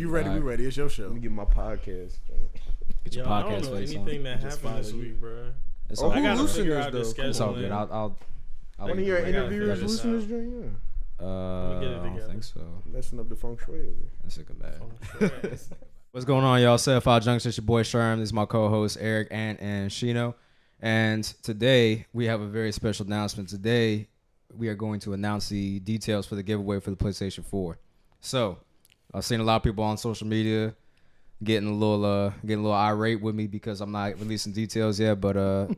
you ready, we ready. It's your show. Let me get my podcast. Get your podcast. I don't know anything that happened this week, bro. I gotta figure out the schedule. It's all good. I'll one of your interviewers listen to this joint, I don't think so. Messing up the feng shui over here. That's a good bad. What's going on, y'all? 75JUNCTION, it's your boy Sherm. This is my co-host Eric and Shino. And today we have a very special announcement. Today we are going to announce the details for the giveaway for the PlayStation 4. So I've seen a lot of people on social media getting a little irate with me because I'm not releasing details yet. But I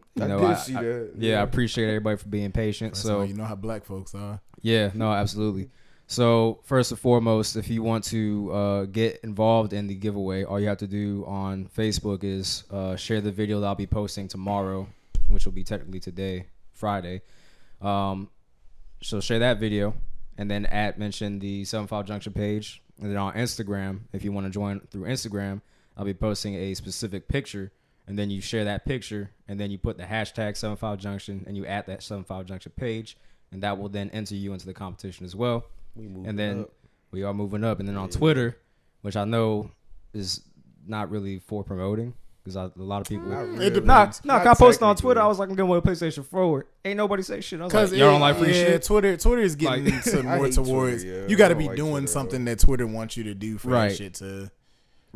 appreciate everybody for being patient. So you know how black folks are. Yeah, no, absolutely. So first and foremost, if you want to get involved in the giveaway, all you have to do on Facebook is share the video that I'll be posting tomorrow, which will be technically today, Friday. So share that video and then mention the 75 Junction page. And then on Instagram, if you want to join through Instagram, I'll be posting a specific picture. And then you share that picture and then you put the hashtag 75 Junction and you add that 75 Junction page. And that will then enter you into the competition as well. We are moving up. And then on Twitter, which I know is not really for promoting, because a lot of people. I posted on Twitter. I was like, I'm going with PlayStation 4. Ain't nobody say shit. I was like, y'all don't like free shit. Twitter is getting more towards. Twitter, you got to be doing something that Twitter wants you to do for that shit to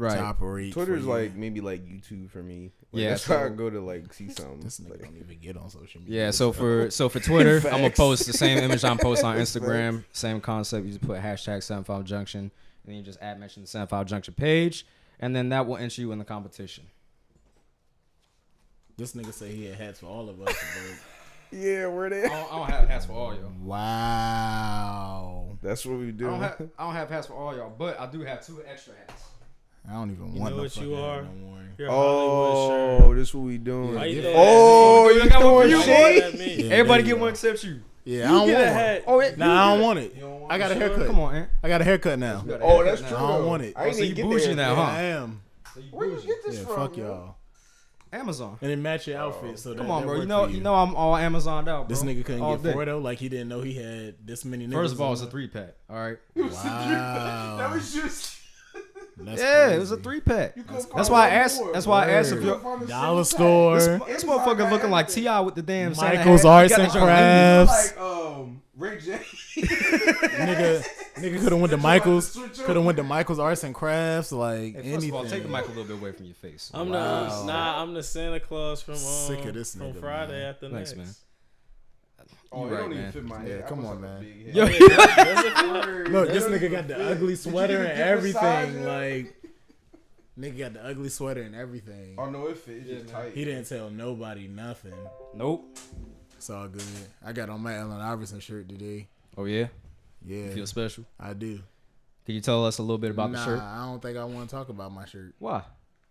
operate. Twitter's maybe like YouTube for me. That's why I go to see something. This nigga don't even get on social media. Yeah, so for Twitter, I'm gonna post the same image I'm posting on Instagram. Same concept. You just put hashtag 75 Junction, and then you just mention the 75 Junction page, and then that will enter you in the competition. This nigga say he had hats for all of us. Yeah, where they? I don't have hats for all y'all. Wow, that's what we do. I don't have hats for all y'all, but I do have 2 extra hats. I don't even want no fucking hat no more. Oh, this what we doing. You throwing shade? Everybody get one except you. Yeah, I don't want a hat. I don't want it. I got a haircut. Come on, man. I got a haircut now. That's true. I don't want it. So you bougie now, huh? I am. Where you get this from? Fuck y'all. Amazon. And it match your outfit. So come on, bro. You know I'm all Amazoned out, bro. This nigga couldn't get 4 though. Like he didn't know he had this many niggas. First of all, it's a 3-pack. All right. Wow. That was just. It was a 3-pack. That's why I asked. That's why I asked if you're dollar store. This motherfucker looking like T.I. with the damn Michael's Arts and Crafts. Like Ray J. Nigga could have went to Michael's. Could have went to Michael's Arts and Crafts. Like anything. First of all, take the mic a little bit away from your face. I'm the Santa Claus from sick of this nigga, from Friday man. after Thanks, next. Man. Oh, it don't even fit my head. Come on, man. Yo, look, this nigga got the ugly sweater and everything. Like, nigga got the ugly sweater and everything. Oh no, it fits. It's just tight. He didn't tell nobody nothing. Nope. It's all good. I got on my Allen Iverson shirt today. Oh yeah. Yeah. You feel special? I do. Can you tell us a little bit about the shirt? I don't think I want to talk about my shirt. Why?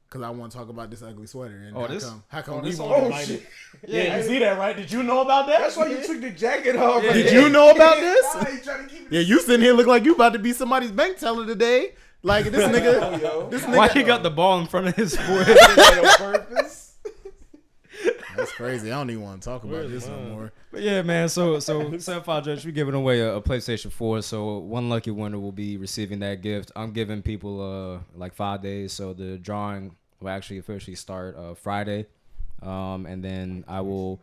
Because I want to talk about this ugly swetter. And how come we want to shit. Yeah, you see that, right? Did you know about that? That's why you took the jacket off. Yeah. Did you know about this? Yeah, you sitting here look like you about to be somebody's bank teller today. Like this nigga. Why he got the ball in front of his forehead? On purpose? That's crazy. I don't even want to talk about this no more. But yeah, man. So 75 Judge, we're giving away a PlayStation 4. So one lucky winner will be receiving that gift. I'm giving people 5 days. So the drawing will actually officially start Friday, and then I will.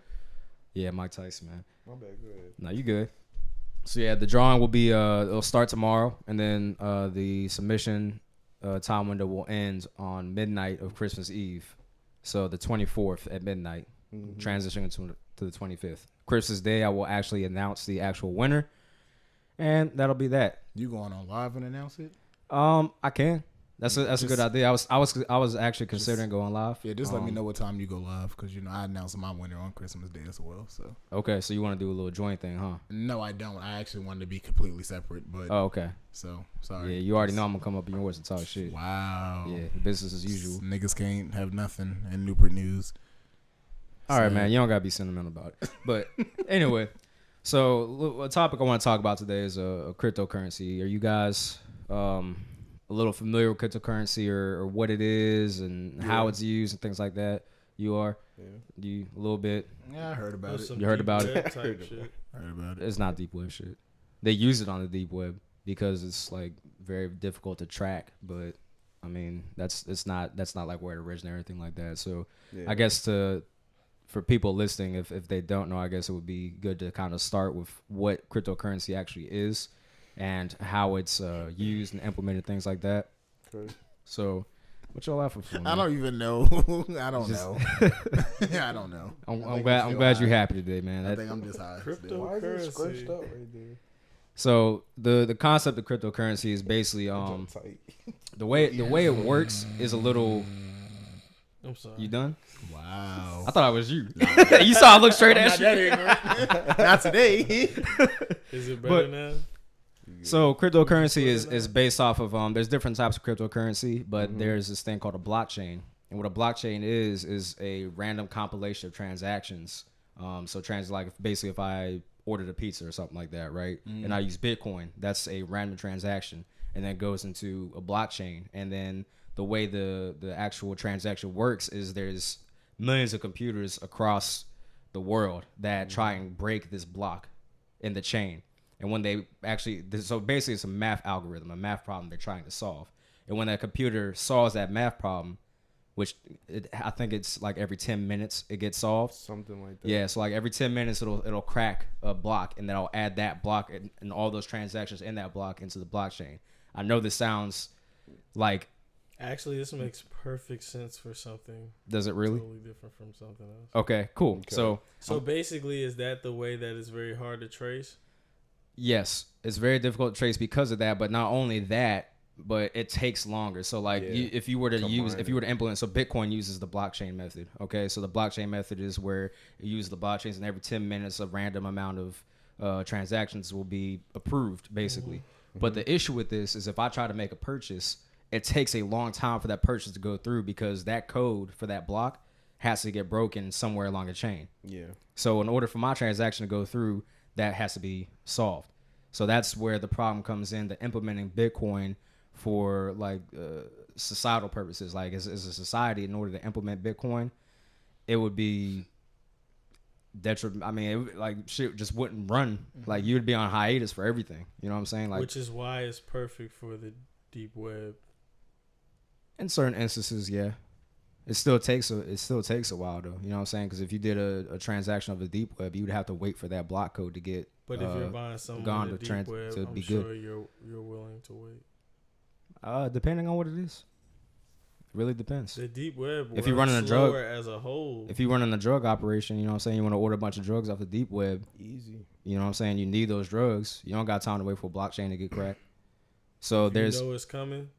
Yeah, Mike Tyson, man. My bad. Go ahead. No, you good. So yeah, the drawing will be it'll start tomorrow, and then the submission time window will end on midnight of Christmas Eve. So the 24th at midnight, transitioning to the 25th. Christmas Day, I will actually announce the actual winner, and that'll be that. You going on live and announce it? I can. That's a good idea. I was actually considering going live. Yeah, just let me know what time you go live, because I announced my winner on Christmas Day as well. So okay, so you want to do a little joint thing, huh? No, I don't. I actually wanted to be completely separate, but okay. So sorry. Yeah, you already know I'm gonna come up in yours and talk shit. Wow. Yeah, business as usual. Niggas can't have nothing in Newport News. All right, man. You don't gotta be sentimental about it. But anyway, so a topic I want to talk about today is a cryptocurrency. Are you guys a little familiar with cryptocurrency or what it is and how it's used and things like that? You are? Yeah. You a little bit? Yeah, I heard about it. You heard about it? Heard about it. It's not deep web shit. They use it on the deep web because it's very difficult to track, but I mean, that's not like where it originated or anything like that. So Yeah. I guess for people listening, if they don't know, I guess it would be good to kind of start with what cryptocurrency actually is and how it's used and implemented, things like that. Okay. So what y'all laughing for? Man? I don't even know. I don't know. I don't know. I'm glad you're happy today, man. I think I'm just high. Why is it scratched up right there? So the concept of cryptocurrency is basically the way it works is a little. I'm sorry. You done? Wow. I thought it was you. You saw I look straight at you. Not today. Is it better now? So cryptocurrency is based off of there's different types of cryptocurrency, but there's this thing called a blockchain. And what a blockchain is a random compilation of transactions. So like basically if I ordered a pizza or something like that, right? And I use Bitcoin, that's a random transaction, and then it goes into a blockchain. And then the way the actual transaction works is there's millions of computers across the world that try and break this block in the chain. And when they so basically it's a math algorithm, a math problem they're trying to solve. And when that computer solves that math problem, which I think it's like every 10 minutes it gets solved. Something like that. Yeah, so like every 10 minutes it'll crack a block, and then I'll add that block and all those transactions in that block into the blockchain. I know this sounds like... Actually, this makes perfect sense for something. Does it really? Totally different from something else. Okay, cool. Okay. So basically, is that the way that it's very hard to trace? Yes, it's very difficult to trace because of that, but not only that, but it takes longer. So like if you were to implement, so Bitcoin uses the blockchain method. Okay, so the blockchain method is where you use the blockchains, and every 10 minutes a random amount of transactions will be approved, basically. But the issue with this is if I try to make a purchase, it takes a long time for that purchase to go through because that code for that block has to get broken somewhere along the chain. Yeah. So in order for my transaction to go through, that has to be solved. So that's where the problem comes in, the implementing Bitcoin for like societal purposes. Like as a society, in order to implement Bitcoin, it would be detrimental. I mean, shit just wouldn't run. Like you'd be on hiatus for everything. You know what I'm saying? Like, which is why it's perfect for the deep web. In certain instances, yeah. It still takes a while though. You know what I'm saying? Because if you did a transaction of the deep web, you would have to wait for that block code to get. But if you're buying something on the deep web, I'm sure you're willing to wait. Depending on what it is. It really depends. The deep web. If you're running a drug as a whole. If you're running a drug operation, you know what I'm saying. You want to order a bunch of drugs off the deep web. Easy. You know what I'm saying. You need those drugs. You don't got time to wait for a blockchain to get cracked. So if you know it's coming,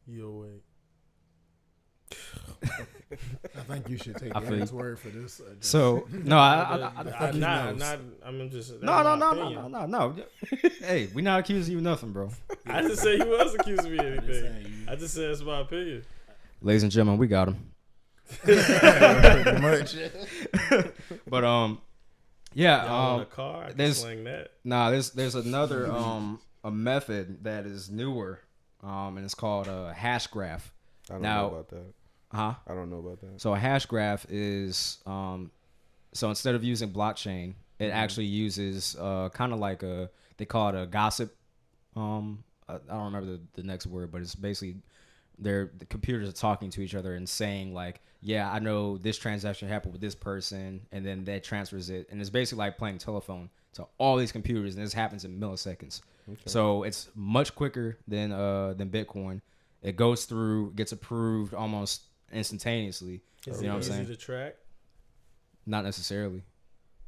you'll wait. I think you should take Aaron's word for this. So no, I'm just no. Hey, we not accusing you of nothing, bro. I just said he was accusing me of anything. I just said it's my opinion. Ladies and gentlemen, we got him. Much. But yeah, on a car, I can sling that. Nah, there's another a method that is newer, and it's called a hash graph. I don't know about that. Huh? I don't know about that. So a hash graph is so instead of using blockchain, it actually uses kind of like they call it a gossip. I don't remember the next word, but it's basically the computers are talking to each other and saying like, yeah, I know this transaction happened with this person, and then that transfers it, and it's basically like playing telephone to all these computers, and this happens in milliseconds. Okay. So it's much quicker than Bitcoin. It goes through, gets approved almost instantaneously. Is you know it what I'm saying? easy to track? Not necessarily.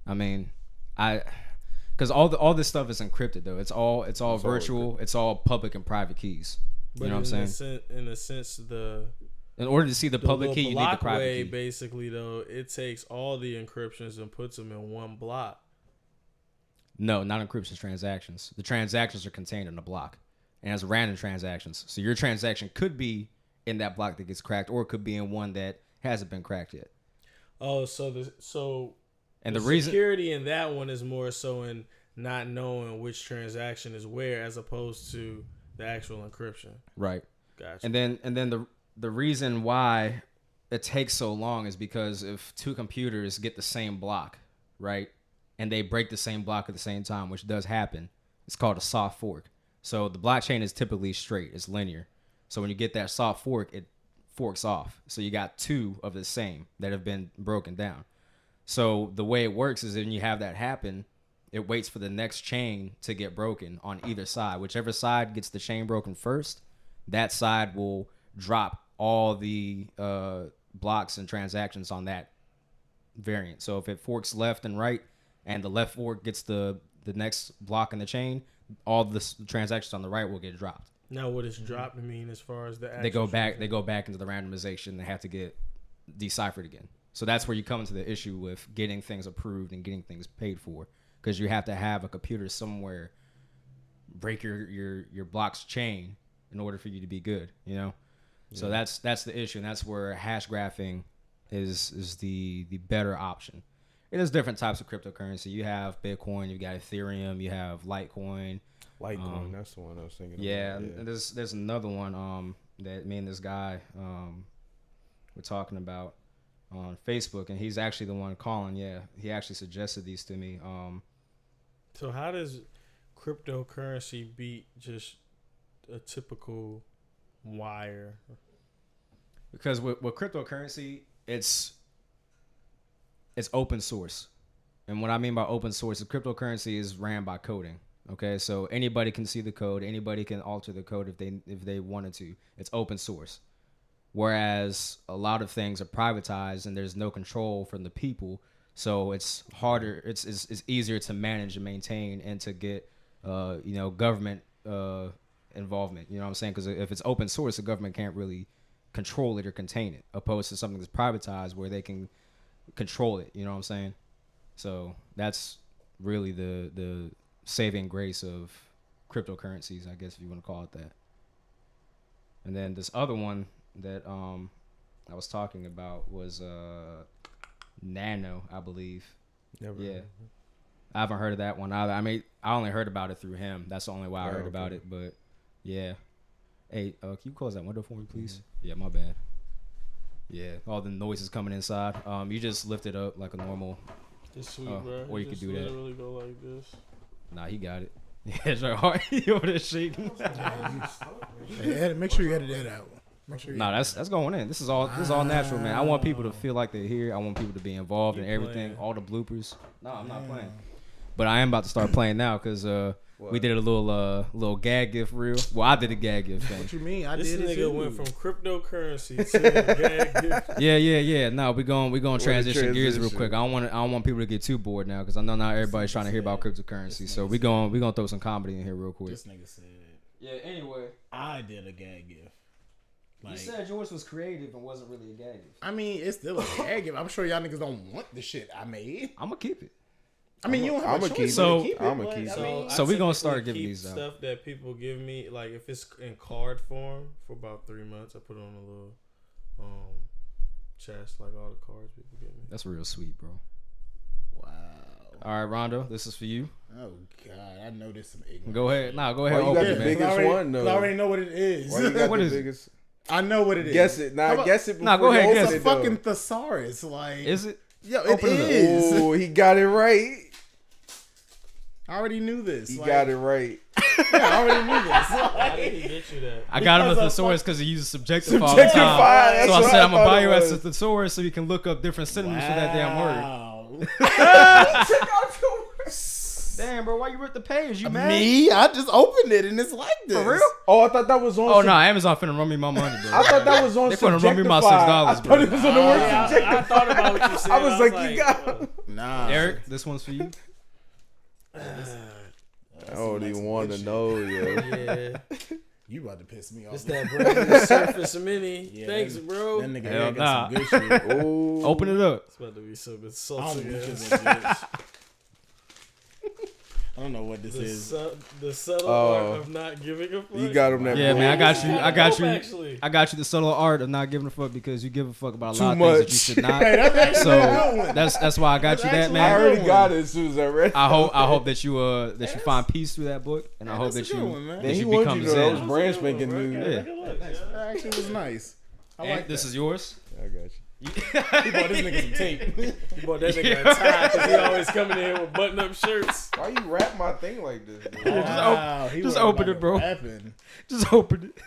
I mean, because all this stuff is encrypted though. It's all virtual. It's all public and private keys. But you know what I'm saying? In a sense, in order to see the public key, you need the private key. Basically, though, it takes all the encryptions and puts them in one block. No, not encryptions. Transactions. The transactions are contained in a block, and it's random transactions. So your transaction could be in that block that gets cracked, or it could be in one that hasn't been cracked yet. Oh, so the reason security in that one is more so in not knowing which transaction is where, as opposed to the actual encryption. Right. Gotcha. And then the reason why it takes so long is because if two computers get the same block, right, and they break the same block at the same time, which does happen, it's called a soft fork. So the blockchain is typically straight, it's linear. So when you get that soft fork, it forks off. So you got two of the same that have been broken down. So the way it works is when you have that happen, it waits for the next chain to get broken on either side. Whichever side gets the chain broken first, that side will drop all the blocks and transactions on that variant. So if it forks left and right, and the left fork gets the next block in the chain, all the transactions on the right will get dropped. Now, what does dropped mean as far as the actual They go back into the randomization. They have to get deciphered again. So that's where you come into the issue with getting things approved and getting things paid for, because you have to have a computer somewhere break your block's chain in order for you to be good. You know, so that's the issue, and that's where hash graphing is the better option. And there's different types of cryptocurrency. You have Bitcoin, you got Ethereum, you have Litecoin. Litecoin, that's the one I was thinking Yeah, about. and there's another one that me and this guy were talking about on Facebook, and he's actually the one calling. Yeah, he actually suggested these to me. So how does cryptocurrency beat just a typical wire? Because with cryptocurrency, it's open source. And what I mean by open source, the cryptocurrency is ran by coding. Okay, so anybody can see the code, anybody can alter the code if they wanted to. It's open source. Whereas a lot of things are privatized and there's no control from the people, so it's harder. It's easier to manage and maintain and to get government involvement. You know what I'm saying? Because if it's open source, the government can't really control it or contain it, opposed to something that's privatized where they can control it. You know what I'm saying? So that's really the saving grace of cryptocurrencies, I guess, if you want to call it that. And then this other one that I was talking about was Nano, I believe. Never yeah. I haven't heard of that one either. I mean, I only heard about it through him. That's the only way I heard about it. But yeah. Hey, can you close that window for me, please? Mm-hmm. Yeah, my bad. Yeah, all the noises coming inside. You just lift it up like a normal. It's sweet, bro. Or you could do that. Really go like this. Nah, he got it. Yeah, it's right hard. He over there shaking. Yeah, make sure you edit that out. That's going in. This is all natural, man. I want people to feel like they're here. I want people to be involved in everything, all the bloopers. No, I'm not playing. But I am about to start playing now because we did a little gag gift reel. Well, I did a gag gift thing. What you mean? This nigga went from cryptocurrency to gag gift. Yeah. No, we going transition gears real quick. I don't want people to get too bored now because I know not everybody's trying to hear about cryptocurrency. So we gonna throw some comedy in here real quick. This nigga said. Yeah. Anyway, I did a gag gift. You said yours was creative and wasn't really a gag gift. I mean, it's still a gag gift. I'm sure y'all niggas don't want the shit I made. I'm gonna keep it. I mean, you don't have a choice. I'm gonna keep it. So we gonna start giving these stuff out. That people give me, like if it's in card form, for about 3 months. I put it on a little chest, like all the cards people give me. That's real sweet, bro. Wow. All right, Rondo, this is for you. Oh God, I know this some ignorant. Go ahead. Shit. Nah, go ahead. Oh, you got the biggest one, though. I already know what it is. Why you got What the is it? biggest? I know what it is. Guess it. Guess it. Nah, go ahead. It's Guess a fucking thesaurus. Like, is it? Yo, it is. Oh, he got it right. I already knew this. He got it right. Yeah, I already knew this. How did he get you that? I got him a thesaurus because he uses subjective all the time. That's So I what said I'm gonna thought buy it you was. a thesaurus so you can look up different synonyms for that damn word. Damn, bro, why you ripped the page? You mad? Me? I just opened it and it's like this. For real? Oh, I thought that was on. Oh no, Amazon finna run me my money, bro. I thought that was on. They finna run me my $6, I thought it was on the word I subjective. thought about what you said. I was like, you got. Nah. Eric, this one's for you. I don't even want to know, yo. Yeah. You about to piss me off. It's that brand Surface Mini. Yeah, Thanks, bro. That nigga Hell got some good shit. Ooh. Open it up. It's about to be so I don't, insulting. know ass. what this is. I don't know what this is. The subtle art of not giving a fuck. You got him that. Yeah, man, I got you. I got you. Actually. I got you the subtle art of not giving a fuck because you give a fuck about a Too lot of much. things that you should not. Hey, that's actually a good So one. that's why I got you that, That's I man. already one. got it as soon as I read it. I hope that you find peace through that book, and I hope that's that a you good one, man. that Man, he you wanted become you to know that was zen. brand spanking new. Yeah. That actually was nice. I And like this that. is yours. I got you. He bought this nigga some tape. You bought that nigga a tie because he always coming in here with button-up shirts. Why you wrap my thing like this? Dude? Wow, he just was open about it, bro. rapping. Just open it.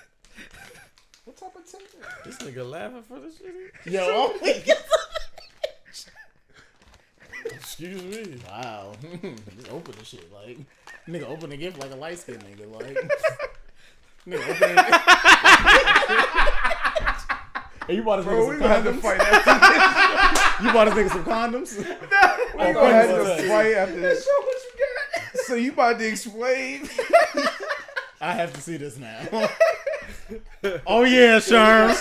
type of Tinder? This nigga laughing for this shit. Yo, oh my Excuse me. wow. Just open the shit like nigga open the gift like a light skinned nigga like nigga open it. Hey, you bought this nigga some condoms? Fight after You bought this nigga some condoms? we gonna have to fight after this. Show what you got. So you about to explain? I have to see this now. Oh yeah, Sherm.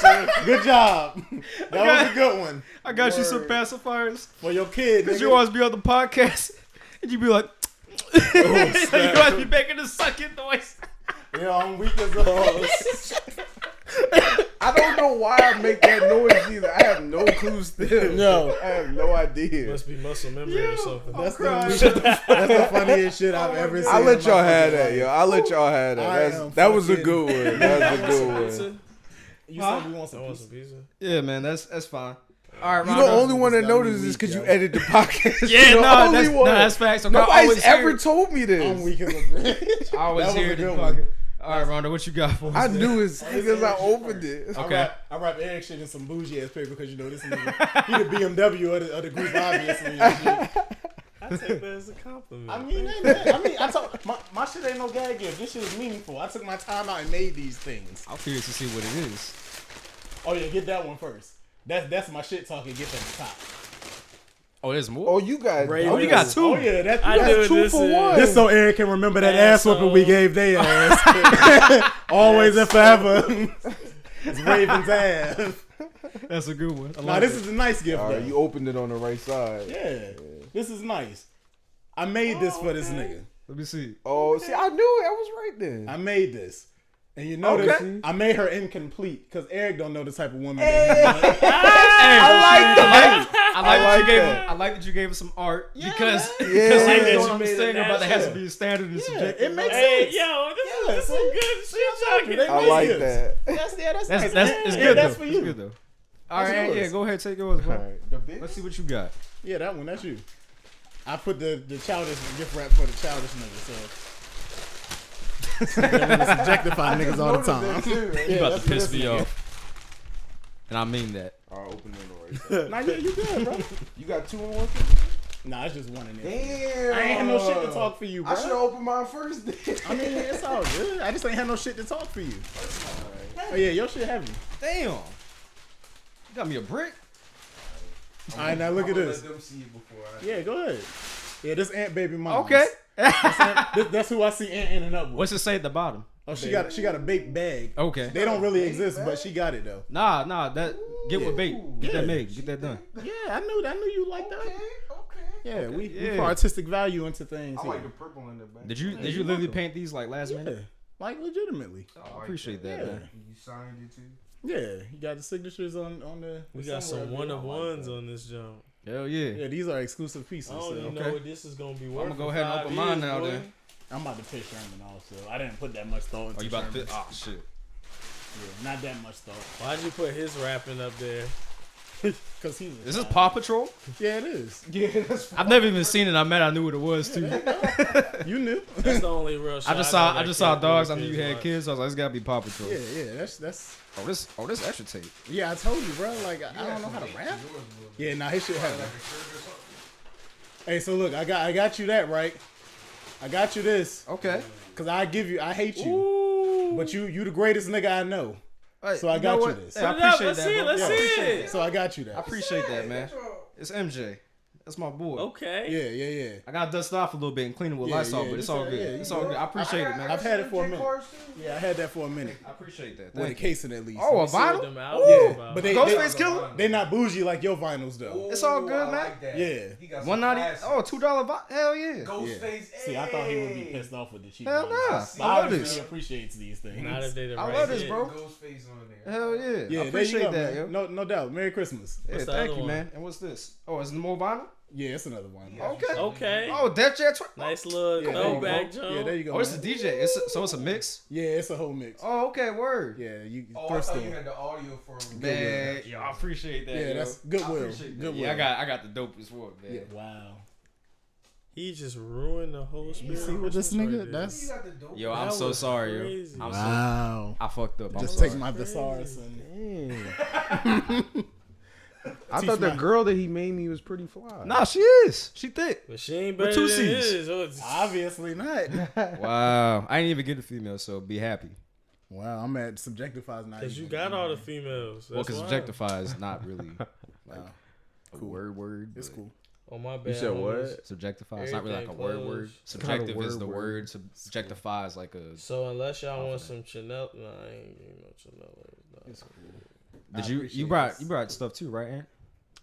Good job. That was a good one. I got you some pacifiers For your kid, because nigga. you always be on the podcast and you be like, you always be making the sucking noise. Yeah, I'm weak as a I don't know why I make that noise either. I have no clue still. No. I have no idea. Must be muscle memory or something. That's the funniest shit I've ever seen. I'll let y'all have life. that, yo. I'll let y'all have that. That was a good one. That was a good one. Pizza? You said we want I some want pizza. some pizza. Yeah, man, that's fine. All right, You Rondo. the only one that It's gotta be noticed this weak, because you yo. edit the podcast. Yeah, You're the no, only one. that's facts. So I Nobody's always hear ever it. told me I'm this. weak as a bitch. I always That was hear a it in good the one. podcast. All right, Rondo, what you got for us? I man? knew it because I opened it. Okay. I wrap Eric shit in some bougie ass paper because you know this nigga, he the BMW of the group, obviously. and shit. I take that as a compliment. I mean, ain't that, I told my shit ain't no gag gift. This shit is meaningful. I took my time out and made these things. I'm curious to see what it is. Oh yeah, get that one first. That's my shit talking gift at the top. Oh, there's more? Oh, you got. Ray- Oh, you got two. Oh yeah, that's I knew two this for is. one. this so Eric can remember that ass Asshole. whooping we gave their ass. Always and forever. It's Raven's ass. That's a good one. I Nah, like this it. is a nice gift All though. right, you opened it on the right side. Yeah, this is nice. I made this for this nigga. Let me see. Oh, see, I knew it. I was right there. I made this. And you notice Okay. I made her incomplete because Eric don't know the type of woman that he wants. I like that you gave that. him. I like that you gave him some art because Yeah. because I I that don't you understand made it about there has to natural. be a standard and Yeah, subjective. it makes Hey, sense. yo, Yeah, this is some good shit, They I made like this. that. That's That's nice. it's Yeah, good that's though. for It's you. good though. All That's right, yours. yeah, go ahead, take yours, bro. All right, the big. Let's see what you got. Yeah, that one. That's you. I put the childish gift wrap for the childish nigga. So objectify niggas all the time. You Yeah, about that's to piss this me nigga. off, and I mean that. All right, open it on the right side. Nah, yeah, you good, bro. You got two in one? Nah, it's just one in there. Damn. I ain't had no shit to talk for you, bro. I should have opened mine first. Then. I mean, it's all good. I just ain't had no shit to talk for you. Oh yeah, your shit heavy. Damn, you got me a brick. All right, now look at this. Let them see it before I. Yeah, go ahead. Yeah, this Aunt Baby Mama. Okay. That's who I see Aunt ending up with. What's it say at the bottom? Oh, she got a baked bag. Okay. They don't really exist, but she got it though. Nah, that get with bait. Get Yeah. that made. Get that done. Yeah, I knew you like that. Okay. Yeah, we Yeah. put artistic value into things. I here. like the purple in the back. Did you you're literally welcome. paint these like last Yeah, minute? like legitimately. I appreciate that, Yeah. man. You signed it too. Yeah, you got the signatures on the. We got some one of ones on this jump. Hell yeah. Yeah, these are exclusive pieces. I don't So. even know Okay. what this is gonna be worth. I'ma go in ahead and 5 open mine years, now, boy. then. I'm about to piss Sherman off, so I didn't put that much thought into Oh, you about to? Sherman's. Oh shit. Yeah, not that much thought. Why'd you put his rapping up there? Cause he's. Is this Paw Patrol? Yeah, it is. Yeah, that's I've never even seen it. I met. I knew what it was too. You knew. That's the only real shit. I just know saw that dogs. kid I knew you had watch. kids. So I was like, it's gotta be Paw Patrol. Yeah, that's. Oh, this extra tape. Yeah, I told you, bro. Like I don't know how to rap. Yeah, nah, his shit heavy. Hey, so look, I got you that right. I got you this, Okay. cause I hate you, but you the greatest nigga I know. Hey, So I know got you what? this. Hey, I Put it up, appreciate let's that. see it, bro. let's Yeah, see I appreciate it. So I got you I that. appreciate that, man. It's MJ. That's my boy. Okay. Yeah. I gotta dust it off a little bit and clean it with Yeah, Lysol, yeah, but it's you all said- good. yeah, It's you all good. good. I appreciate it, man. I've had it for a minute. Yeah, I had that for a minute. I appreciate that. With a Thank you. casing at least. Oh, a See what vinyl? them albums Yeah, about. but they Ghostface Killer? they not bougie like your vinyls though. It's all good, man. Yeah. $1.90. Oh, $2. Hell yeah. Ghostface. See, I thought he would be pissed off with the cheap. Hell vinyls. nah. But I love obviously this. he appreciates these things. Not if they the I right love this, hit. bro. Ghostface on there. Hell yeah. Yeah, I there you appreciate go, that, man. yo. No doubt. Merry Christmas. Yeah, What's the thank other you, one? man. And what's this? Oh, is it more vinyl? Yeah, it's another one. Okay. Okay. Oh, Def Jam. Nice little Yeah, there you throwback go. jump. Yeah, there you go. Oh, it's a man. DJ. So it's a mix. Yeah, it's a whole mix. Oh, okay. Word. Yeah, you Oh, I first thought one. you had the audio from. Man, yo, I appreciate that. Yeah, yo. that's Goodwill. I appreciate that. Goodwill. Yeah, I got the dopest work, man. Yeah, wow. He just ruined the whole spirit. You see what this nigga? That's Yo, I'm so sorry, yo. crazy. wow. I fucked up. I'm Just sorry. take my thesaurus and I thought the girl that he made me was pretty fly. Nah, she is. She thick. But she ain't With better two than C's. his. So it's- obviously not. Wow. I didn't even get a female, so be happy. Wow, I'm at subjectifies now. Cause you got all the females. Well, That's because why. objectify is not really Wow. a word. It's but cool. Oh my bad. You said what? homies. Subjectify. It's not really like a Everything word. closed. Subjective Kinda is the word. word. Subjectify is like a. So unless y'all want some Chanel, nah, I ain't getting no Chanel. Nah. It's cool. Did I you appreciate brought this. stuff too, right, Ant?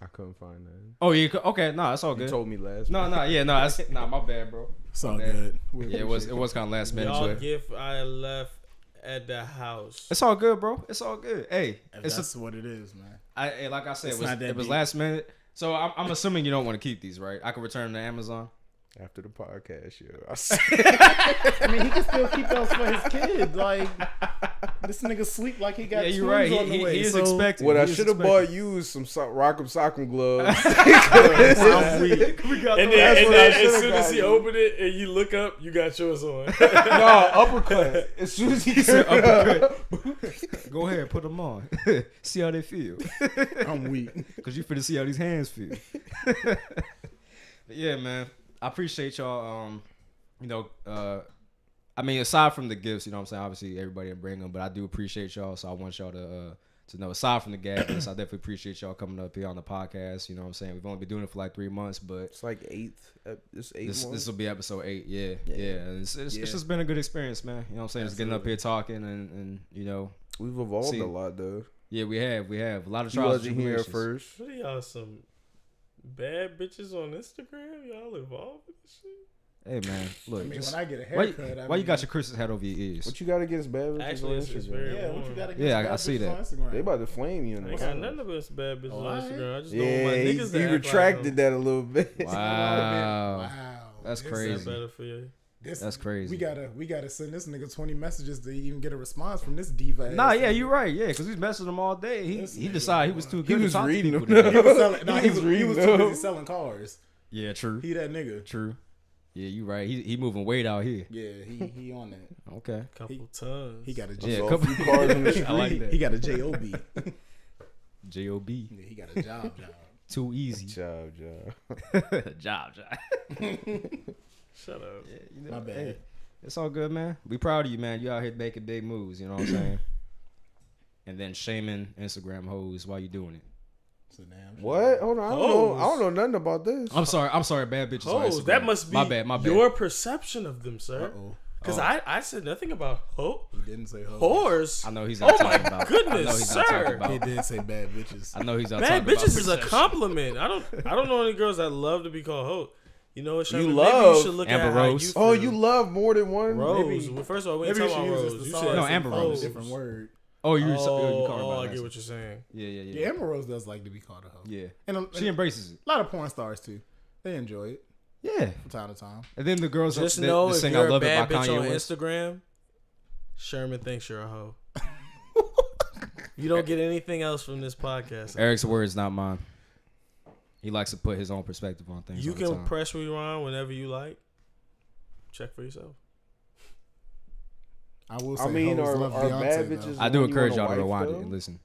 I couldn't find that. Oh, you okay? No, that's all You good. told me last. No, that's my bad, bro. It's all Okay. good. Yeah, it was kind of last minute. Y'all but gift I left at the house. It's all good, bro. It's all good. Hey, If that's what it is, man. like I said, It's it was, not that it was deep. last minute. So I'm assuming you don't want to keep these, right? I can return them to Amazon. After the podcast, yo. I mean, he can still keep those for his kid. Like, this nigga sleep like he got Yeah, twins you're right. on the way. He is so expecting. What I He is should have expecting. bought you is some Rock'em Sock'em gloves. I'm weak. We got And those. then, That's and what I then as should've soon as got he you. opened it and you look up, you got yours on. No, uppercut. As soon as he turned up. Go ahead, put them on. See how they feel. I'm weak. Cause you finna see how these hands feel. But yeah, man. I appreciate y'all. I mean, aside from the gifts, you know what I'm saying? Obviously, everybody didn't bring them, but I do appreciate y'all. So I want y'all to know, aside from the gadgets, I definitely appreciate y'all coming up here on the podcast. You know what I'm saying? We've only been doing it for like 3 months, but It's like this this will be episode 8. Yeah. It's Yeah. just been a good experience, man. You know what I'm saying? Just getting up here talking and you know, We've evolved See. a lot, though. yeah, we have a lot of You trials and wasn't here tribulations. first. What are y'all, some bad bitches on Instagram? Y'all involved in this shit? Hey man, look, I mean, just, when I get a why, haircut, why you got your Christmas hat over your ears? What you got against bad bitches Actually, on it's Instagram? very Yeah, what you warm. got against Yeah, bad I see bitches that. on Instagram? They about to flame you. I In ain't this. got nothing against bad bitches on alright. Instagram. I just don't want my Yeah, niggas to he act retracted like that a little bit. Wow, Wow. That's This- crazy. Is that better for you? That's crazy. We gotta send this nigga 20 messages to even get a response from this diva. Nah, ass yeah, nigga. you're right. Yeah, because we messaged him all day. This He nigga, decided he was too good was to talk reading to people. them. today. He was selling. No, He he was was reading too busy them. selling cars. Yeah, true. He that nigga. True. Yeah, you right. He moving weight out here. Yeah, he on that. Okay. Couple tons. He got a Yeah, Saw a couple- few cars on the street. I like that. He got a job. J.O.B. Yeah, he got a job. Too easy. Job. job. Shut up. Yeah, you know, My bad. hey, it's all good, man. We proud of you, man. You out here making big moves. You know what I'm saying? And then shaming Instagram hoes while you doing it. It's a damn shame. What? Hold on. I Hoes. don't know nothing about this. I'm sorry. Bad bitches. on Hoes. Instagram. That must be my bad. your perception of them, sir. Uh-oh. Because Oh. I said nothing about He didn't say hoe. whores. I know he's not Oh talking my about. goodness, I know he's not sir. talking He about. did say bad bitches. I know he's not Bad talking bitches about is a compliment. I don't know any girls that love to be called hoe. You know what, Sherman? You Maybe love you should look Amber at how Rose. you Oh, feel. you love more than one? Rose. Maybe. Well, first of all, we ain't Maybe talking she about uses Rose. the You sauce. said No, Amber in Rose. a different word. Oh, you Oh, call her I by get that. what you're saying. Yeah. Yeah, Amber Rose does like to be called a hoe. Yeah. And She embraces it. a lot of porn stars too. They enjoy it Yeah. from time to time. And then the girls Just that know if sing you're "I a Love It" bad by bitch Kanye on West. Instagram, Sherman thinks you're a hoe. You don't get anything else from this podcast. Eric's words, not mine. He likes to put his own perspective on things. You all the can time. press rewind whenever you like. Check for yourself. I will say I mean, hoes are love bad Beyonce, bitches- though. I do When you encourage want a y'all to wife, rewind though? it and listen.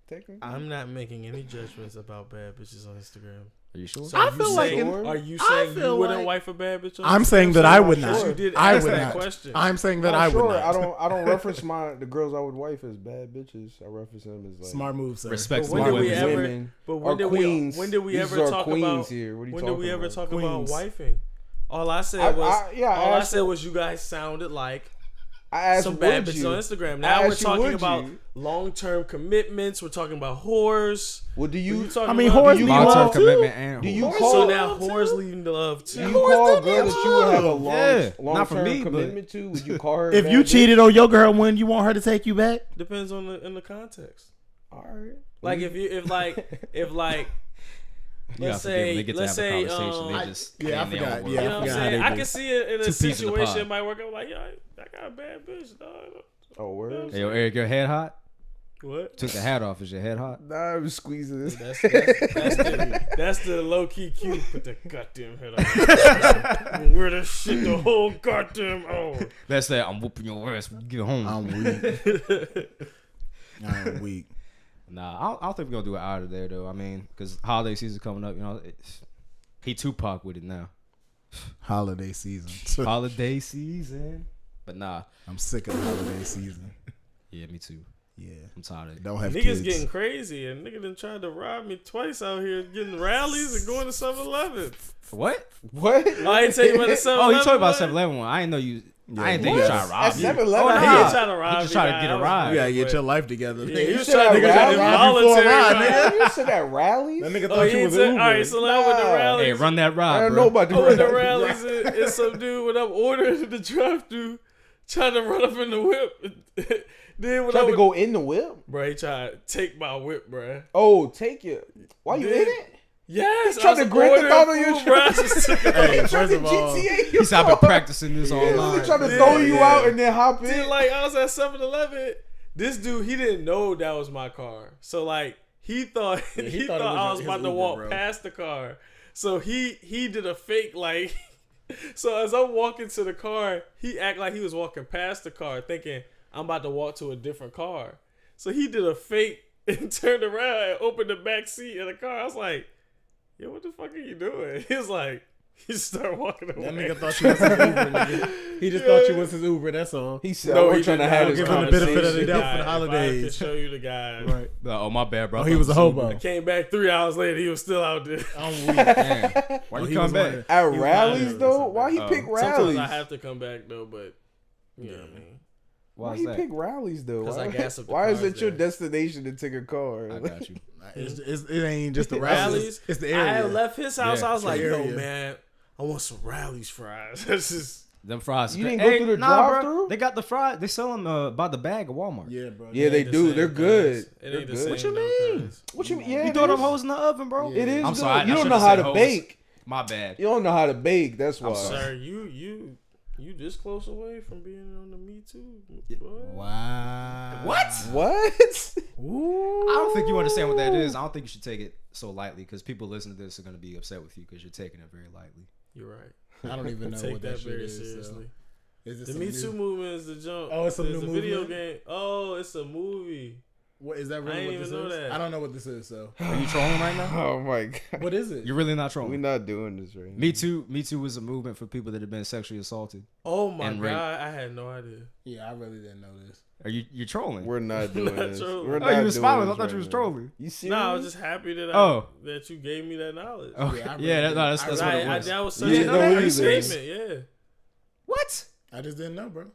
Technically. I'm not making any judgments about bad bitches on Instagram. Are you sure? So I are feel you like saying, in- are you I saying you feel wouldn't like- wife a bad bitch on I'm Instagram? saying that So I I'm would sure. not. You did I ask would that not. question. I'm saying that I'm I would sure. not. I don't reference the girls I would wife as bad bitches. I reference them as like Smart move, sir. Respect But when smart did we women. ever- women. But Or when did queens. when did we These ever are talk queens about here. What are you when talking did we ever about? talk Queens. about wifing? All I said I was asked her- was you guys sounded like I asked, some bad would bitches you? on Instagram. I Now we're asked you, talking would about you? long-term commitments. We're talking about whores. Well, do What you? you talking I mean, about? whores Do you need Long-term love too. commitment and Do you whores. call? So now whores leaving the love Do too. you Whores call a don't girl need that you would have a love. Yeah, long not for term me, but- commitment to? Would you call her? If bad you bitch? cheated on your girl, when you want her to take you back? Depends on in the context. All right. Like if You let's gotta forgive them. say They get to let's have a say conversation. They just yeah, I in their own forgot. world. Yeah, you I know what I'm forgot how saying? they I do. can see it in a Two peas in the situation pod. it might work out like, yeah, I got a bad bitch, dog. Oh, word. Hey, yo, Eric, your head hot? What? Took the hat off. Is your head hot? Nah, I'm squeezing this. That's the low key cue. Put the goddamn head on. Wear the shit the whole goddamn hour. That's that. I'm whooping your ass when you get home. I'm weak. Nah, I don't think we're gonna do it out of there though. I mean, because holiday season coming up, he Tupac with it now. Holiday season. Holiday season, but nah, I'm sick of the holiday season. Yeah, me too. Yeah, I'm tired of it. Don't have Niggas kids. getting crazy, and nigga done tried to rob me twice out here, getting rallies and going to 7-Eleven. What? What? I ain't tell you about the 7-Eleven. Oh, you talking about one? 7-Eleven one? I didn't know you. Yeah, I didn't think you what? trying to rob At me. 7-Eleven? Oh, He nah. ain't trying to rob He just trying to get a ride. You gotta get your life together. Yeah, he was said trying to that get rally before a involuntary ride, ride. You said that rallies? That nigga Oh, thought he you ain't was said, Uber. all right, so now with the Nah. rallies. Hey, run that I ride, don't bro. know about the Oh, with the rallies. rallies, it's some dude when I'm ordering the drive-thru, trying to run up in the whip. Then when Tried I to would, go in the whip? bro, he tried to take my whip, bro. Oh, take it. Why you in it? Yes, Tried to grant the thought on your truck. Hey, first of all, GTA He's been practicing this all He night. tried to throw you out and then hop Then in. like I was at 7-Eleven. This dude, he didn't know that was my car. So like he thought he thought thought it was I was his about to Uber, walk bro. past the car. So he did a fake like. So as I'm walking to the car, he act like he was walking past the car, thinking I'm about to walk to a different car. So he did a fake and turned around and opened the back seat of the car. I was like, yo, what the fuck are you doing? He was like, he just started walking away. that nigga thought you was his Uber, nigga. He just thought you was his Uber, that's all. He said, No, we're he trying to did have not. this Give him the benefit of the conversation. doubt for the If I holidays. could show you the guy. Right. Oh, my bad, bro. Oh, he was a hobo. I came back 3 hours later. He was still out there. I'm weak. Damn. Why Oh, you he come was back? one At He was rallies, lying. though? Why he Oh. pick Sometimes rallies? I have to come back though, but you know what I mean. Why Why he is that? pick rallies, though? 'Cause I gas up the Why is cars it your there. destination to take a car? I got you. It ain't just the Rallies. rallies. It's the area. I had left his house. Yeah, I was like, the yo, area. man, I want some rallies fries. That's just. Them fries. You didn't go through the nah, drive-thru? bro. They got the fries. They sell them by the bag at Walmart. Yeah, bro. Yeah, they the do. same They're cuz. good. It They're ain't the good. same. What you though, mean? cuz. What you mean? Yeah, You it throw them is. hoes in the oven, bro. It is. I'm good. sorry. You I don't should've know how said to hoes. bake. My bad. You don't know how to bake. That's why. Sir, you this close away from being on the Me Too. Boy. Wow. What? What? Ooh. I don't think you understand what that is. I don't think you should take it so lightly because people listening to this are going to be upset with you because you're taking it very lightly. You're right. I don't even know Take what that that shit very is. seriously. So. Is this The some Me new- Too movement is the jump. Oh, it's a new a video movement? game. Oh, it's a movie. What is that I really didn't what this even know is? that. I don't know what this is. So Are you trolling right now? Oh my god. what is it? You're really not We're trolling. not doing this right now. Me Too. Me Too was a movement for people that have been sexually assaulted. Oh my And god, rape. I had no idea. Yeah, I really didn't know this. Are you're trolling? We're not doing Not this. trolling. We're Oh, not you was doing smiling. I this thought right you was now. trolling. You serious? No, I was just happy that Oh. that you gave me that knowledge. Oh, Yeah, I yeah. really That's didn't. what it I, was. that was such You a didn't know that? Are you statement. serious? Yeah. What? I just didn't know, bro.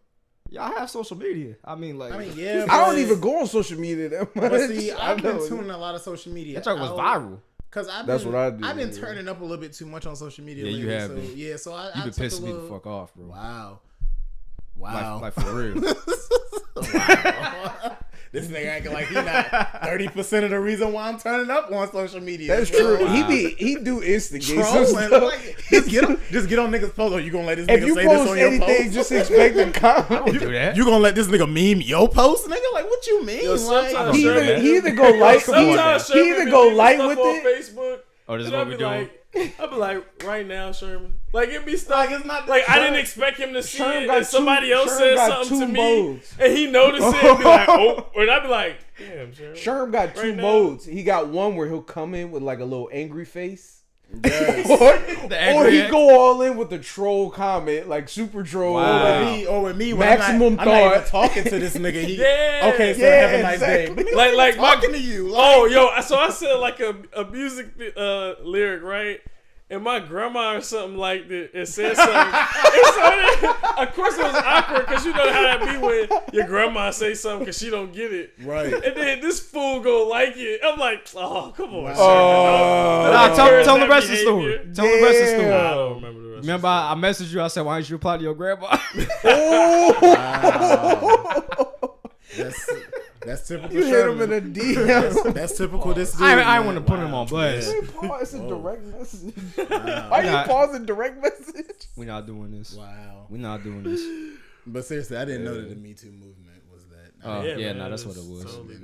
Y'all have social media. I mean, like, I mean, yeah. I don't but- even go on social media that much. But see, I I've been know. tuning a lot of social media. that joke was out. viral. Cause I've That's been, what I do, I've been yeah. turning up a little bit too much on social media. Yeah, you lately, have so, been. Yeah, so I You've been took a pissing me the little- fuck off, bro. Wow. Wow. Like for real. Wow. This nigga acting like he not 30% of the reason why I'm turning up on social media. That's bro. true. Wow. He do instigate some Trolling. stuff. Like, just get on niggas' post. Or you gonna let this If nigga you say this post on your anything, post? just expect a comment. Do that. You gonna let this nigga meme your post, nigga? Like, what you mean? Yo, like, sometimes He Sure, either, man. he either go light, Sometimes he Sherman either be go leaving light stuff with on it. Facebook. Oh, this is And what we doing. I'll be like, right now, Sherman. Like it be stuff. Like, it's not Like I Sherman- didn't expect him to see Sherman it, got and somebody two- else Sherman said got something to two me, modes. and he noticed it and be like, oh, and I'd be like, damn, Sherman. Sherm got two Right now. modes. He got one where he'll come in with like a little angry face. yes. or angry he act. go all in with the troll comment, like super troll. Wow. Or with me, when Maximum I'm not even thought. talking to this nigga. He, Yeah. okay, so Yeah, have a nice exactly. day. Like my Talking to you. Like, Oh, yo, so I said like a music lyric, right? And my grandma or something like that, it said something. And so of course it was awkward because you know how that be when your grandma say something because she don't get it. Right. And then this fool go like it. I'm like, oh, come on. Wow. Sherman. Nah, Don't tell encourage the that rest of the story. behavior. Tell the rest of the Yeah. story. I don't remember the rest. Remember, I messaged you. I said, "Why didn't you reply to your grandma?" That's typical. You hit him Sherman. in a DM. That's typical. This dude. I man. want to put him on blast. It's a direct message. Wow. Why you Nah. pausing direct message? We're not doing this. Wow. We're not doing this. But seriously, I didn't know that the Me Too movement was that. That's what it was. Totally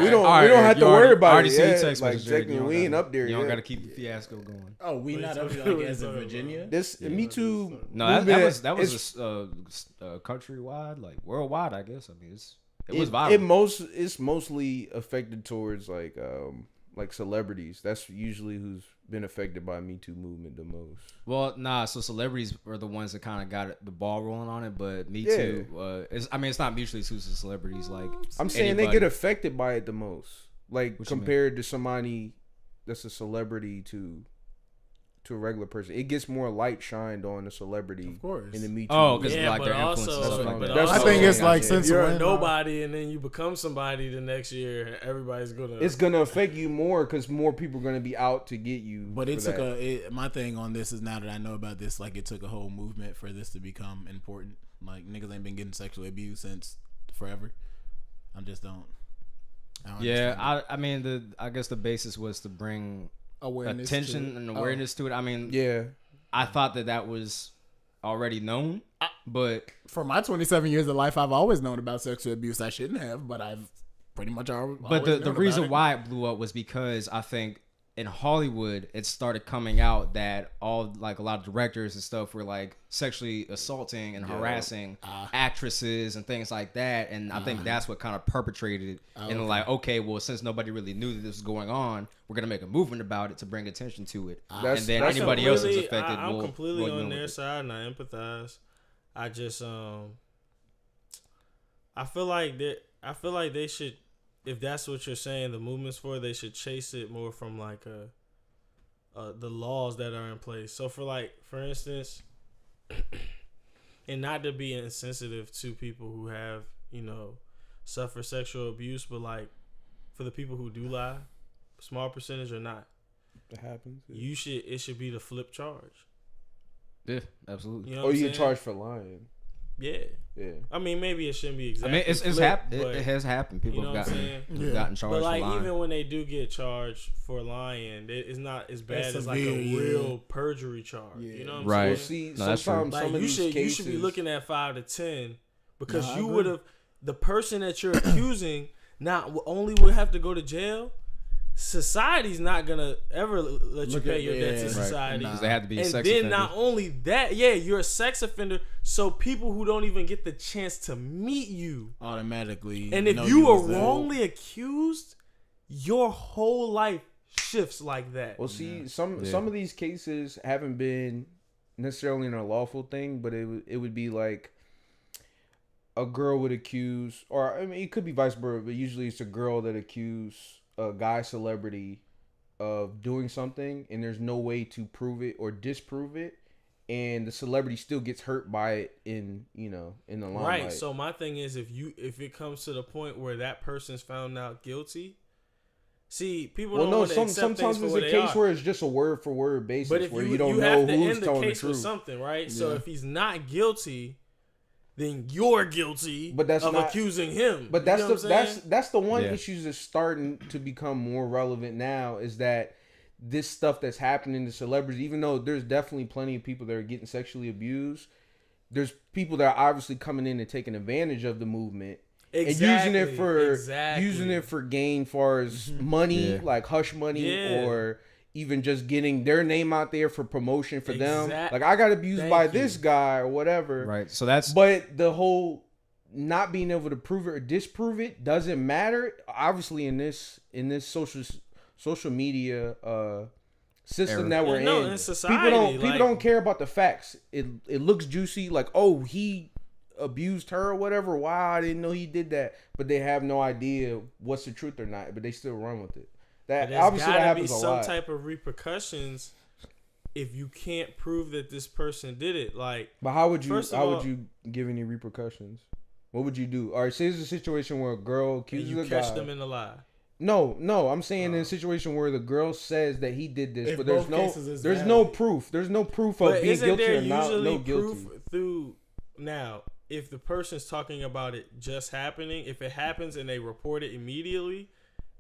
we don't have to worry about it. Text Like, messages, technically, we ain't up there You yet. don't got to keep the fiasco going. Oh, we not up there like as in Virginia. This Me Too. No, movement that was countrywide, like worldwide. I guess. I mean, it was viral. It's mostly affected towards like celebrities. That's usually who's been affected by Me Too movement the most. Well, so celebrities are the ones that kind of got the ball rolling on it, but Me Too, it's not mutually exclusive celebrities. Like I'm saying, they get affected by it the most. Like What compared to somebody that's a celebrity to a regular person, it gets more light shined on the celebrity. Of course. In the Me Too. Oh, because Yeah, like but their also, influences. and stuff like but that. also, I think it's like Yeah. since you're a when, nobody and then you become somebody the next year, everybody's gonna. It's gonna affect you more because more people are gonna be out to get you. But it for took that. my thing on this is now that I know about this, like it took a whole movement for this to become important. Like niggas ain't been getting sexually abused since forever. I just don't. Yeah, I mean, I guess the basis was to bring awareness attention and awareness to it. I mean, Yeah. I thought that was already known, but For my 27 years of life, I've always known about sexual abuse. I shouldn't have, but I've pretty much always. But the known reason about it. why it blew up was because I think in Hollywood it started coming out that all like a lot of directors and stuff were like sexually assaulting and harassing actresses and things like that, and I think that's what kind of perpetrated it. And like, okay, well, since nobody really knew that this was going on, we're gonna make a movement about it to bring attention to it, and then anybody else is affected. I'm completely on their it. side and I empathize. I just I feel like they should, if that's what you're saying, the movement's for, they should chase it more from like the laws that are in place. So for instance, and not to be insensitive to people who have, suffer sexual abuse, but like for the people who do lie, small percentage or not, It happens. it should be the flip charge. Yeah, absolutely. You know Or what you I'm get saying? charged for lying. Yeah. Yeah. I mean, maybe it shouldn't be exactly. I mean, it's flip, happened. but, It has happened. People you know have what I'm saying? gotten charged But like, for lying. even when they do get charged for lying, it's not as bad It's as like severe, a real perjury charge. Yeah. You know what I'm Right. Well, saying? see, No, that's true. sometimes Like some of you these should cases, you should be looking at 5 to 10 because No, I you agree. would have, the person that you're accusing not only would have to go to jail. Society's not gonna ever let you Look pay at- your debt to yeah, right. society. Because they had to be And sex then offenders. not only that, you're a sex offender, so people who don't even get the chance to meet you, automatically. and if know you were was there. wrongly accused, your whole life shifts like that. well, see, some of these cases haven't been necessarily an unlawful thing, but it would be like a girl would accuse, or I mean, it could be vice versa, but usually it's a girl that accuse a guy celebrity of doing something, and there's no way to prove it or disprove it, and the celebrity still gets hurt by it in the limelight. Right. So my thing is, if it comes to the point where that person's found out guilty, see, people don't want to accept sometimes things for it's what a they case are. where it's just a word for word basis, But if where you you don't have know to who's end the telling the case with truth. something, right? So Yeah. if he's not guilty, then you're guilty But that's of not- accusing him. But that's You know what I'm saying? that's the one Yeah. issue that's starting to become more relevant now, is that this stuff that's happening to celebrities, even though there's definitely plenty of people that are getting sexually abused, there's people that are obviously coming in and taking advantage of the movement and using it for gain, far as money, Yeah. like hush money, Yeah. or even just getting their name out there for promotion for them. Exact- Like, I got abused Thank by you. this guy or whatever. Right. So that's But the whole not being able to prove it or disprove it doesn't matter. Obviously, in this social media system Era. that we're Yeah, no, in, in society, people like- don't care about the facts. It looks juicy, like, oh, he abused her or whatever. Wow, I didn't know he did that. But they have no idea what's the truth or not. But they still run with it. That There's obviously that gotta be happens a some lot. type of repercussions if you can't prove that this person did it. Like, But how would First of would all- you give any repercussions? What would you do? All right, say there's a situation where a girl and accuses you a catch guy. them in the lie. No, I'm saying in a situation where the girl says that he did this, If but there's both no cases is there's valid. no proof. There's no proof of But being isn't guilty there or not usually no guilty. proof through now? If the person's talking about it just happening, if it happens and they report it immediately,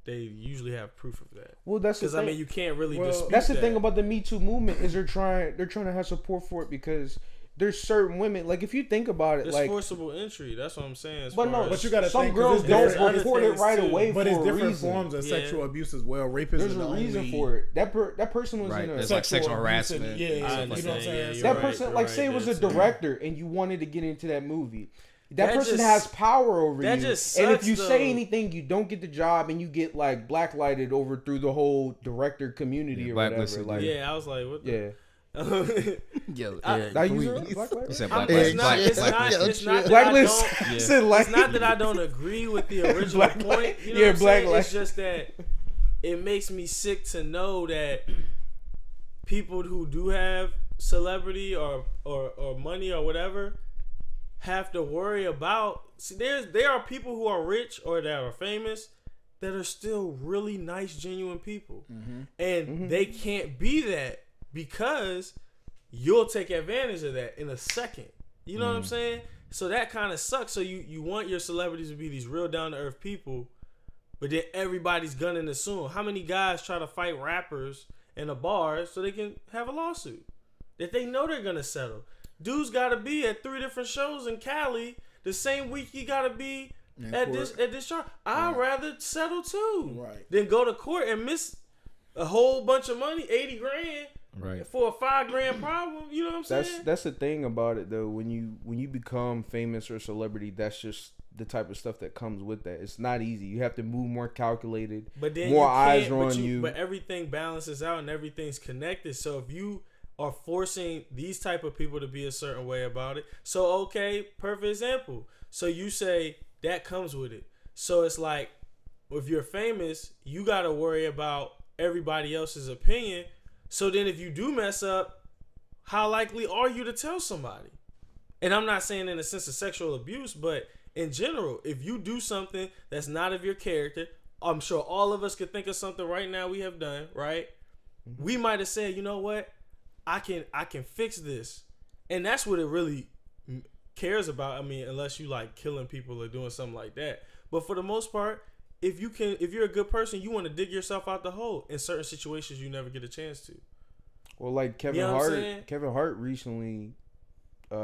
they usually have proof of that. Well, that's the Because thing. I mean, you can't really Well, dispute That's the that. thing about the Me Too movement, is they're trying to have support for it, because there's certain women, like if you think about it, It's like forcible entry. That's what I'm saying. But no, But you gotta some think, girls 'cause don't it's different report it things right too. away But for it's a different reason. forms of Yeah. sexual abuse as well. Rape is There's the a reason only for it. That person was Right. in a There's like sexual abuse harassment. and- yeah, I you know what I'm understand, saying? yeah, you're that right, person, you're like right, say it was a that's it. director and you wanted to get into that movie. That That person just- has power over that you. just And if sucks, you though. say anything, you don't get the job and you get like blacklighted over through the whole director community Yeah, or whatever. blacklisted, Like, Yeah, I was like, what? yeah. Yeah, Now you you blacklighted? said I'm- black, it's black, not. It's black, not. black, It's not that I Blacklist. don't. Said like- It's not that I don't agree with the original Black point. light. You know Yeah, what I'm black saying? light. It's just that it makes me sick to know that people who do have celebrity or money or whatever have to worry about. See, there are people who are rich or that are famous that are still really nice, genuine people, and they can't be that because you'll take advantage of that in a second. You know what I'm saying? So that kind of sucks. So you want your celebrities to be these real down to earth people, but then everybody's gunning to sue 'em. How many guys try to fight rappers in a bar so they can have a lawsuit that they know they're gonna settle? Dude's got to be at 3 different shows in Cali the same week he got to be at this chart. I'd rather settle too than go to court and miss a whole bunch of money, 80 grand. Right. For a $5,000 problem, you know what I'm saying? That's the thing about it though. When you become famous or celebrity, that's just the type of stuff that comes with that. It's not easy. You have to move more calculated. But then more you eyes can't, are on you. But everything balances out and everything's connected. So if you are forcing these type of people to be a certain way about it, so okay, perfect example. So you say that comes with it. So it's like if you're famous, you got to worry about everybody else's opinion. So then if you do mess up, how likely are you to tell somebody? And I'm not saying in the sense of sexual abuse, but in general, if you do something that's not of your character, I'm sure all of us could think of something right now we have done, right? We might have said, you know what? I can fix this. And that's what it really cares about. I mean, unless you like killing people or doing something like that. But for the most part, if you're a good person, you want to dig yourself out the hole. In certain situations, you never get a chance to. Well, like Kevin You know what I'm saying? Hart. Kevin Hart recently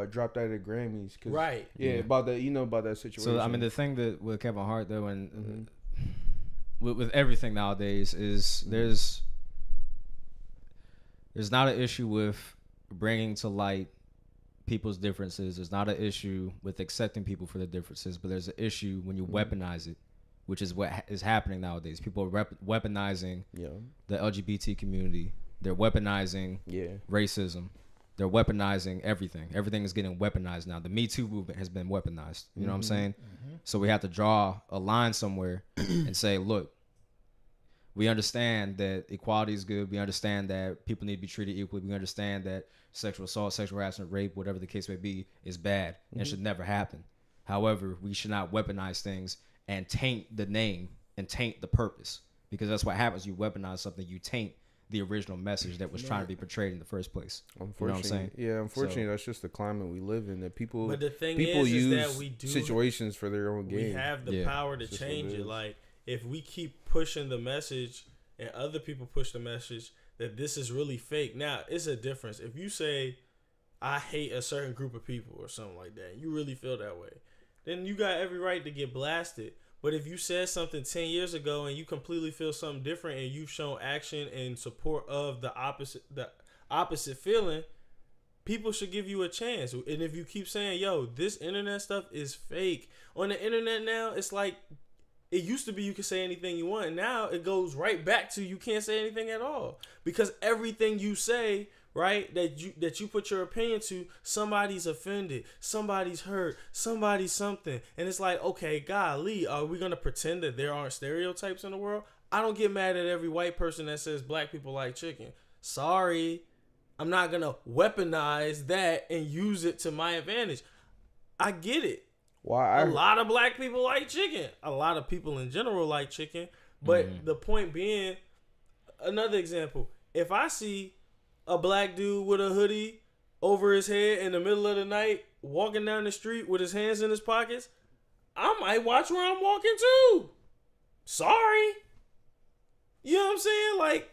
dropped out of the Grammys. Right. Yeah, about that. You know about that situation. So I mean, the thing that with Kevin Hart though, and with everything nowadays is there's not an issue with bringing to light people's differences. There's not an issue with accepting people for their differences, but there's an issue when you weaponize it, which is what is happening nowadays. People are weaponizing the LGBT community. They're weaponizing racism. They're weaponizing everything. Everything is getting weaponized now. The Me Too movement has been weaponized. You know what I'm saying? So we have to draw a line somewhere and say, look, we understand that equality is good. We understand that people need to be treated equally. We understand that sexual assault, sexual harassment, rape, whatever the case may be, is bad and should never happen. However, we should not weaponize things and taint the name and taint the purpose, because that's what happens. You weaponize something, you taint the original message that was trying to be portrayed in the first place. Unfortunately, you know what I'm saying? Yeah, unfortunately, that's just the climate we live in. That people, But the thing people is use that we do situations for their own gain. We have the power to Just change what it it. is. Like if we keep pushing the message and other people push the message that this is really fake. Now it's a difference. If you say I hate a certain group of people or something like that, and you really feel that way, then you got every right to get blasted. But if you said something 10 years ago and you completely feel something different and you've shown action in support of the opposite feeling, people should give you a chance. And if you keep saying, yo, this internet stuff is fake. On the internet now, it's like it used to be you could say anything you want. And now it goes right back to you can't say anything at all. Because everything you say, right, that you put your opinion to, somebody's offended, somebody's hurt, somebody's something. And it's like, okay, golly, are we going to pretend that there aren't stereotypes in the world? I don't get mad at every white person that says black people like chicken. Sorry. I'm not going to weaponize that and use it to my advantage. I get it. Why? A lot of black people like chicken. A lot of people in general like chicken. But the point being, another example, if I see a black dude with a hoodie over his head in the middle of the night walking down the street with his hands in his pockets, I might watch where I'm walking too. Sorry. You know what I'm saying? Like,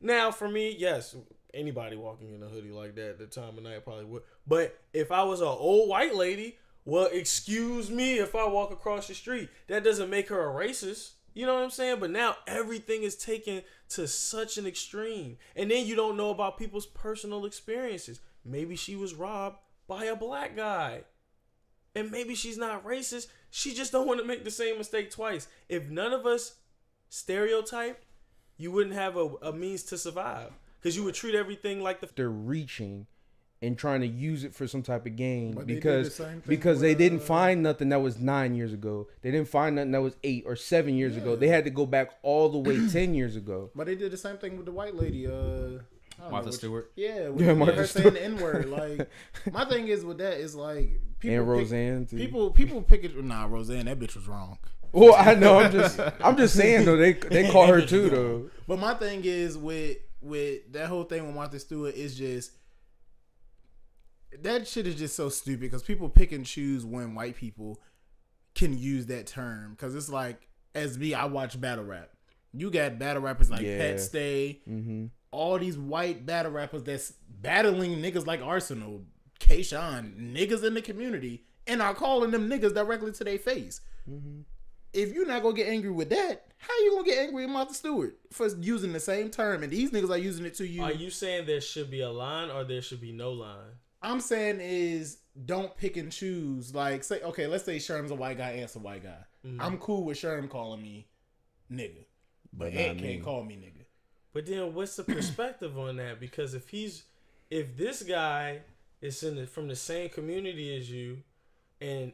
Now, for me, yes, anybody walking in a hoodie like that at the time of night probably would. But if I was an old white lady, well, excuse me if I walk across the street. That doesn't make her a racist. You know what I'm saying? But now everything is taken to such an extreme. And then you don't know about people's personal experiences. Maybe she was robbed by a black guy. And maybe she's not racist. She just don't want to make the same mistake twice. If none of us stereotyped, you wouldn't have a means to survive. Because you would treat everything like they're reaching and trying to use it for some type of gain But because with, they didn't find nothing that was 9 years ago. They didn't find nothing that was 8 or 7 years ago. They had to go back all the way 10 years ago. But they did the same thing with the white lady. Martha Stewart. Yeah, Martha her Stewart. saying the N-word. Like, my thing is with that is like people And Roseanne too. People pick it. Nah, Roseanne, that bitch was wrong. Well, I know. I'm just saying though. They call her too though. But my thing is with that whole thing with Martha Stewart is just that shit is just so stupid because people pick and choose when white people can use that term because it's like as me, I watch battle rap. You got battle rappers like Pat Stay, all these white battle rappers that's battling niggas like Arsenal, K-Shine, niggas in the community, and are calling them niggas directly to their face. If you're not gonna get angry with that, how you gonna get angry with Martha Stewart for using the same term? And these niggas are using it to you. Are you saying there should be a line or there should be no line? I'm saying is don't pick and choose. Like, say, okay, let's say Sherm's a white guy, Ant's a white guy. I'm cool with Sherm calling me nigga, but Ant can't call me nigga. But then what's the perspective on that? Because if this guy is from the same community as you and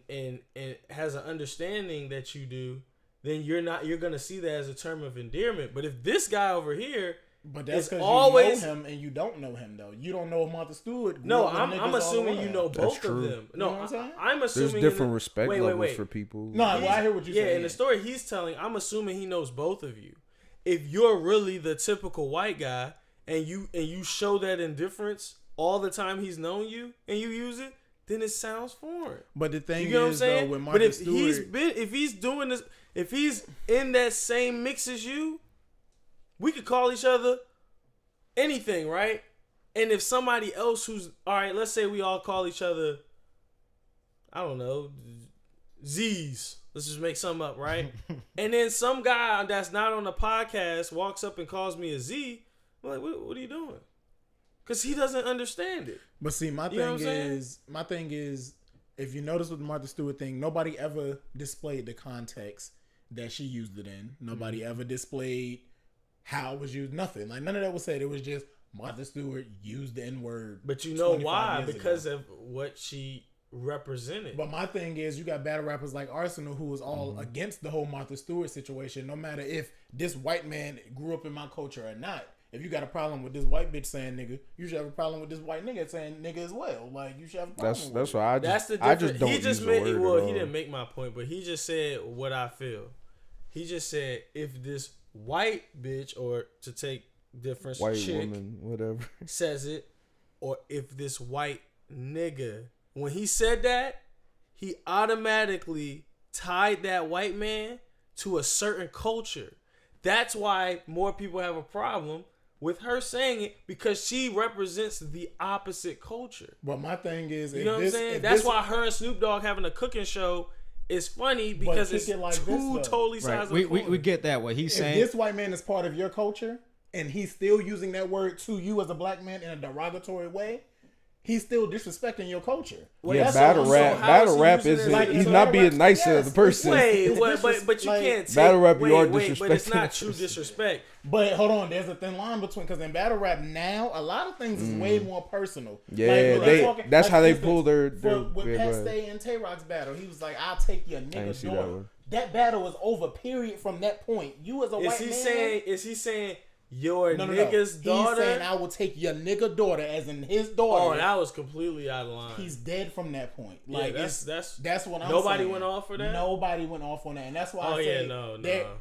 has an understanding that you do, then you're gonna see that as a term of endearment. But if this guy over here, but that's because always you know him and you don't know him though. You don't know Martha Stewart. No, I'm assuming you know both of them. No, you know what I'm saying? I'm assuming there's different respect levels for people. No, well, I hear what you're saying. Yeah, in the story he's telling, I'm assuming he knows both of you. If you're really the typical white guy and you show that indifference all the time he's known you and you use it, then it sounds foreign. But the thing you know is, what I'm saying? though, with Martha Stewart, if he's doing this, if he's in that same mix as you, we could call each other anything, right? And if somebody else who's all right, let's say we all call each other, I don't know, Z's. Let's just make something up, right? And then some guy that's not on the podcast walks up and calls me a Z. I'm like, what are you doing? Because he doesn't understand it. But see, my thing is, if you notice with the Martha Stewart thing, nobody ever displayed the context that she used it in. Nobody ever displayed how it was used. Nothing. Like, none of that was said. It was just Martha Stewart used the N-word. But you know why? Because of what she represented. But my thing is, you got battle rappers like Arsenal who was all against the whole Martha Stewart situation, no matter if this white man grew up in my culture or not. If you got a problem with this white bitch saying nigga, you should have a problem with this white nigga saying nigga as well. Like, you should have a problem That's why I just don't use the word. Well, he didn't make my point, but he just said what I feel. He just said if this white bitch, or to take difference, white chick, woman, whatever, says it, or if this white nigga, when he said that, he automatically tied that white man to a certain culture. That's why more people have a problem with her saying it, because she represents the opposite culture. But my thing is, you know what I'm saying? That's why her and Snoop Dogg having a cooking show is funny, because it's like two totally sides of the coin. We get that. What he's saying. If this white man is part of your culture and he's still using that word to you as a black man in a derogatory way, he's still disrespecting your culture. Yeah, battle rap isn't. Like, he's not being nice to the person. But you can't take battle rap. You are disrespecting. But it's not true person. Disrespect. But hold on, there's a thin line between, because in battle rap now, a lot of things is way more personal. Yeah, like, that's like, how they instance, pull their with Pat Stay and Tay-Rock's battle. He was like, "I'll take your nigga daughter." That battle was over. Period. From that point, you as a white man. Is he saying your nigga's daughter? He's saying, "I will take your nigga daughter," as in his daughter. Oh, that was completely out of line. He's dead from that point. Yeah, Like, that's what I'm nobody saying. went off for that. Nobody went off on that, and that's why. No.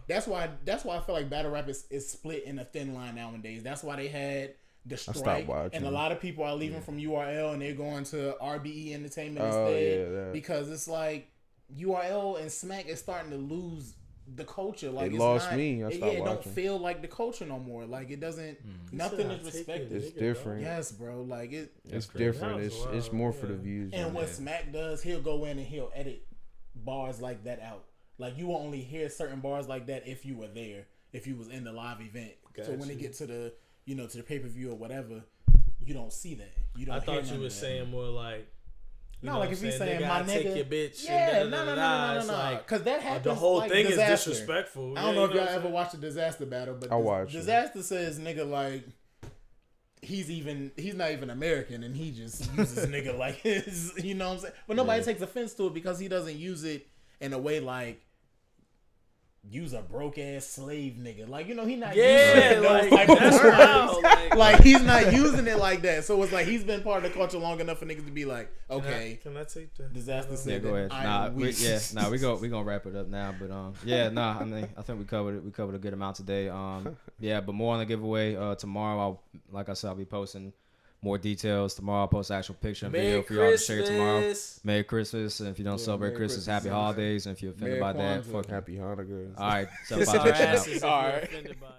That's why I feel like battle rap is split in a thin line nowadays. That's why they had the strike, and a lot of people are leaving from URL and they're going to RBE Entertainment instead, because it's like URL and Smack is starting to lose the culture. Like It it's lost not, me. I stopped it don't watching. feel like the culture no more. Like it doesn't. Nothing is respected. It's different. Yes, bro. Like It's crazy. different. That was It's wild, more for the yeah. views. And man. what Smack does, he'll go in and he'll edit bars like that out. Like you will only hear certain bars like that if you were there, if you was in the live event. So when they get to the, to the pay per view or whatever, you don't see that. You don't. I hear thought none you of were that. saying more like. You No, know like what if I'm he's saying nigga, my I nigga, take your bitch. yeah, and no, it's like, because that happens. the whole like thing Disaster. is disrespectful. I don't know if y'all what I'm ever saying? watched the Disaster battle, but I watched it. Disaster says nigga like he's not even American and he just uses nigga like his, you know what I'm saying? But nobody takes offense to it because he doesn't use it in a way like use a broke ass slave nigga. Like, he not using it those type of that's terms. wild. Like he's not using it like that. So it's like he's been part of the culture long enough for niggas to be like, okay, Can I take the Disaster said Yeah, go ahead. that Nah, I'm we weak. gonna wrap it up now. But I mean, I think we covered it. We covered a good amount today. But more on the giveaway tomorrow. Like I said, I'll be posting more details tomorrow. I'll post an actual picture and video for y'all to share tomorrow. Merry Christmas, and if you don't celebrate Merry Christmas, Christmas, happy holidays. And if you're offended Merry by that, Kwanzaa. fuck. Happy Hanukkah. All right, kiss our asses if you're offended by it.